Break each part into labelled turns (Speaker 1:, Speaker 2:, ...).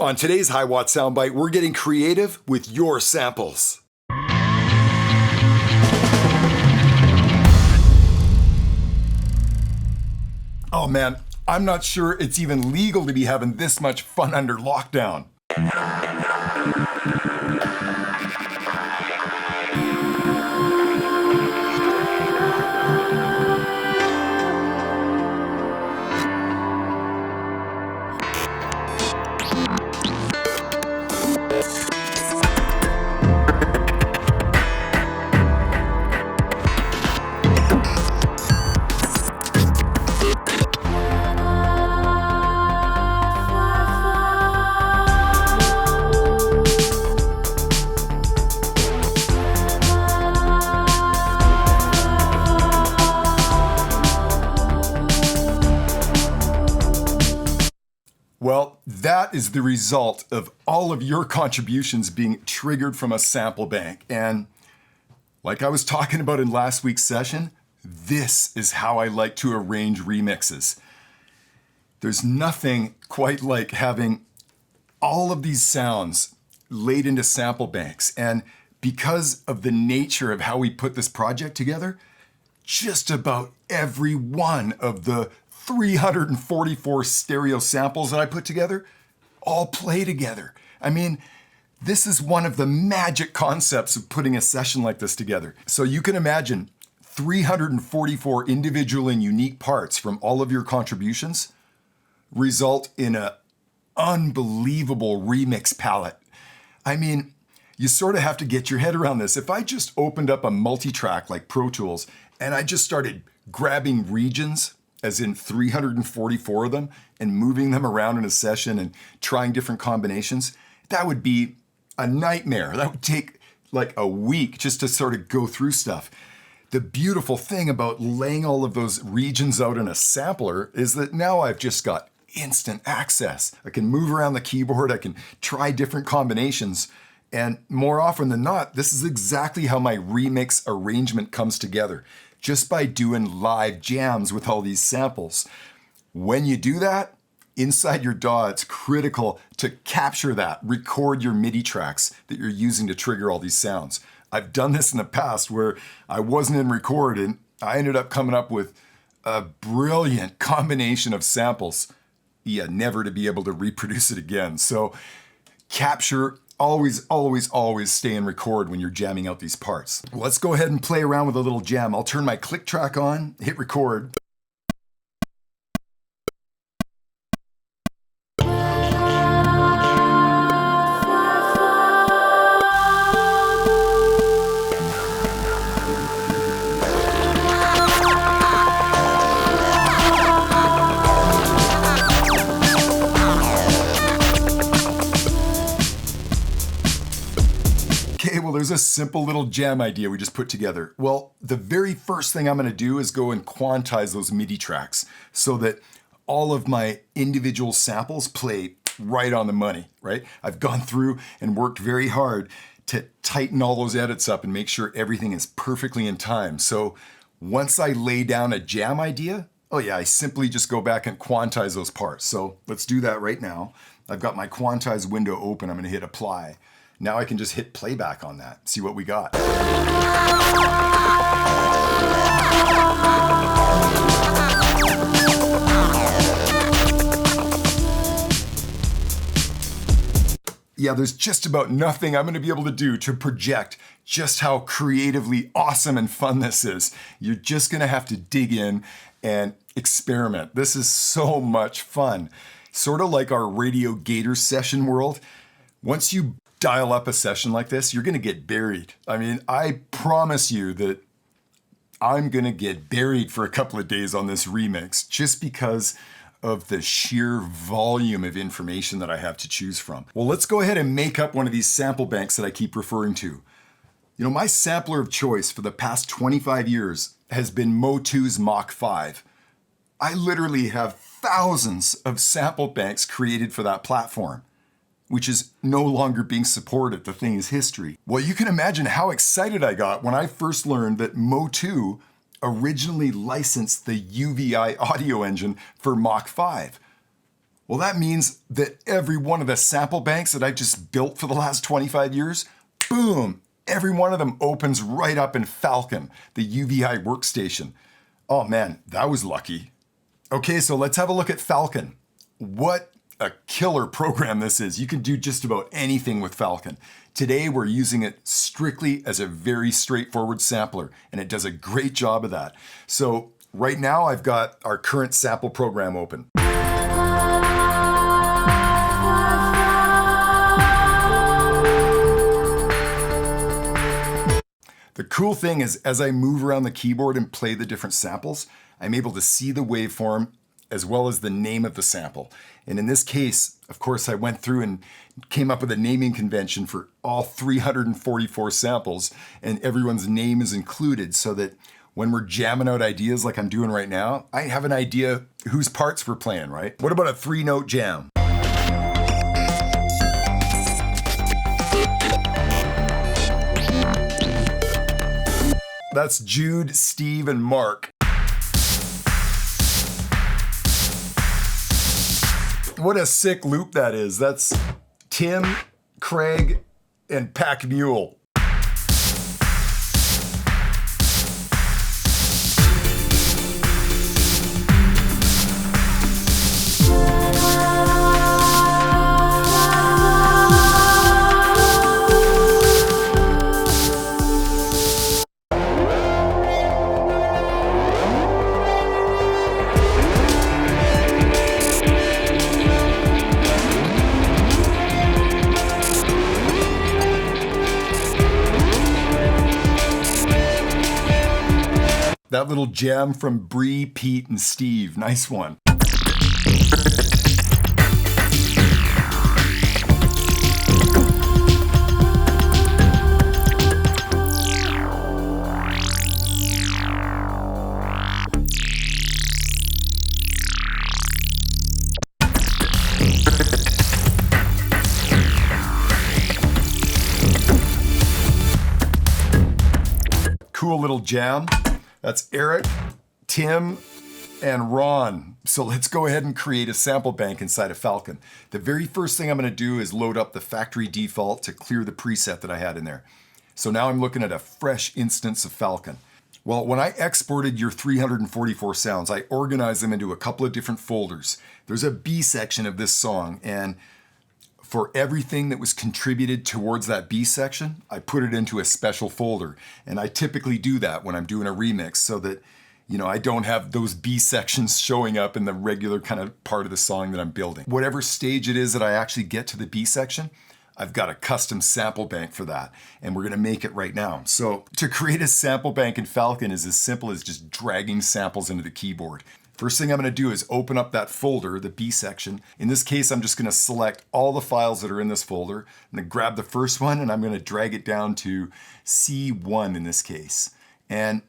Speaker 1: On today's hiwatt soundbite, we're getting creative with your samples. Oh man, I'm not sure it's even legal to be having this much fun under lockdown. Well, that is the result of all of your contributions being triggered from a sample bank. And like I was talking about in last week's session, this is how I like to arrange remixes. There's nothing quite like having all of these sounds laid into sample banks. And because of the nature of how we put this project together, just about every one of the 344 stereo samples that I put together all play together. I mean, this is one of the magic concepts of putting a session like this together. So you can imagine 344 individual and unique parts from all of your contributions result in an unbelievable remix palette. I mean, you sort of have to get your head around this. If I just opened up a multi-track like Pro Tools and I just started grabbing regions, as in 344 of them, and moving them around in a session and trying different combinations, that would be a nightmare. That would take like a week just to sort of go through stuff. The beautiful thing about laying all of those regions out in a sampler is that now I've just got instant access. I can move around the keyboard, I can try different combinations, and more often than not, this is exactly how my remix arrangement comes together. Just by doing live jams with all these samples. When you do that, inside your DAW, it's critical to capture that, record your MIDI tracks that you're using to trigger all these sounds. I've done this in the past where I wasn't in record and I ended up coming up with a brilliant combination of samples. Yeah, never to be able to reproduce it again. So capture. Always stay and record when you're jamming out these parts. Let's go ahead and play around with a little jam. I'll turn my click track on, hit record. Okay, well, there's a simple little jam idea we just put together. Well, the very first thing I'm gonna do is go and quantize those MIDI tracks so that all of my individual samples play right on the money, right? I've gone through and worked very hard to tighten all those edits up and make sure everything is perfectly in time. So once I lay down a jam idea, oh yeah, I simply just go back and quantize those parts. So let's do that right now. I've got my quantize window open. I'm gonna hit apply. Now I can just hit playback on that, see what we got. Yeah, there's just about nothing I'm gonna be able to do to project just how creatively awesome and fun this is. You're just gonna have to dig in and experiment. This is so much fun. Sort of like our Radio Gator session world. Once you dial up a session like this, you're gonna get buried. I mean, I promise you that I'm gonna get buried for a couple of days on this remix just because of the sheer volume of information that I have to choose from. Well, let's go ahead and make up one of these sample banks that I keep referring to. You know, my sampler of choice for the past 25 years has been Mo2's Mach 5. I literally have thousands of sample banks created for that platform, which is no longer being supported. The thing is history. Well, you can imagine how excited I got when I first learned that Mo2 originally licensed the UVI audio engine for Mach 5. Well, that means that every one of the sample banks that I just built for the last 25 years, boom, every one of them opens right up in Falcon, the UVI workstation. Oh man, that was lucky. Okay, so let's have a look at Falcon. What a killer program this is. You can do just about anything with Falcon. Today, we're using it strictly as a very straightforward sampler, and it does a great job of that. So right now, I've got our current sample program open. The cool thing is, as I move around the keyboard and play the different samples, I'm able to see the waveform as well as the name of the sample. And in this case, of course, I went through and came up with a naming convention for all 344 samples, and everyone's name is included so that when we're jamming out ideas like I'm doing right now, I have an idea whose parts we're playing, right? What about a 3-note jam? That's Jude, Steve, and Mark. What a sick loop that is. That's Tim, Craig, and Pack Mule. That little jam from Bree, Pete, and Steve. Nice one. Cool little jam. That's Eric, Tim, and Ron. So let's go ahead and create a sample bank inside of Falcon. The very first thing I'm going to do is load up the factory default to clear the preset that I had in there. So now I'm looking at a fresh instance of Falcon. Well, when I exported your 344 sounds, I organized them into a couple of different folders. There's a B section of this song, and for everything that was contributed towards that B section, I put it into a special folder. And I typically do that when I'm doing a remix so that, I don't have those B sections showing up in the regular kind of part of the song that I'm building. Whatever stage it is that I actually get to the B section, I've got a custom sample bank for that, and we're gonna make it right now. So to create a sample bank in Falcon is as simple as just dragging samples into the keyboard. First thing I'm going to do is open up that folder, the B section. In this case, I'm just going to select all the files that are in this folder. I'm going to grab the first one and I'm going to drag it down to C1 in this case. And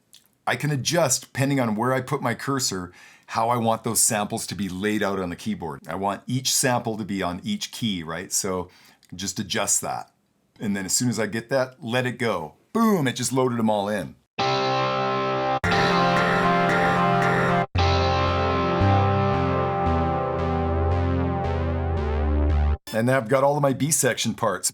Speaker 1: I can adjust, depending on where I put my cursor, how I want those samples to be laid out on the keyboard. I want each sample to be on each key, right? So just adjust that. And then as soon as I get that, let it go. Boom, it just loaded them all in. And now I've got all of my B section parts.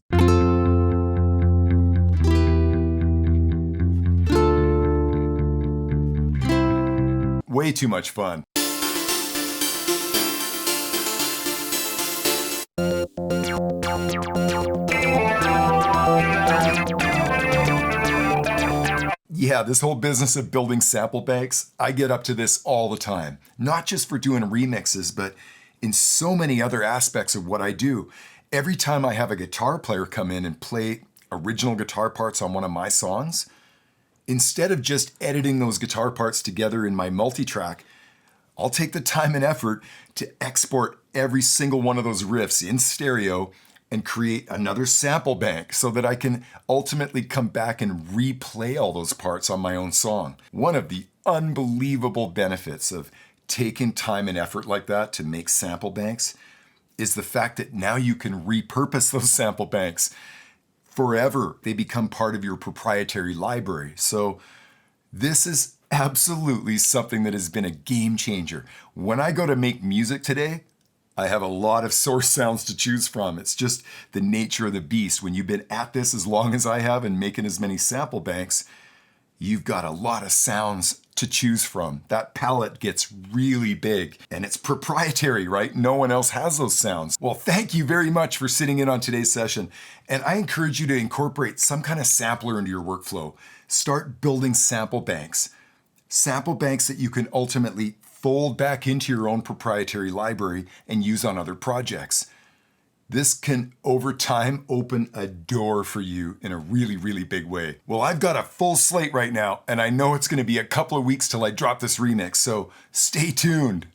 Speaker 1: Way too much fun. Yeah, this whole business of building sample banks, I get up to this all the time. Not just for doing remixes, but in so many other aspects of what I do. Every time I have a guitar player come in and play original guitar parts on one of my songs, instead of just editing those guitar parts together in my multi-track, I'll take the time and effort to export every single one of those riffs in stereo and create another sample bank so that I can ultimately come back and replay all those parts on my own song. One of the unbelievable benefits of taking time and effort like that to make sample banks is the fact that now you can repurpose those sample banks forever. They become part of your proprietary library. So this is absolutely something that has been a game changer. When I go to make music today, I have a lot of source sounds to choose from. It's just the nature of the beast. When you've been at this as long as I have and making as many sample banks, you've got a lot of sounds to choose from. That palette gets really big, and it's proprietary, right? No one else has those sounds. Well, thank you very much for sitting in on today's session, and I encourage you to incorporate some kind of sampler into your workflow. Start building sample banks that you can ultimately fold back into your own proprietary library and use on other projects. This can, over time, open a door for you in a really, really big way. Well, I've got a full slate right now, and I know it's going to be a couple of weeks till I drop this remix, so stay tuned.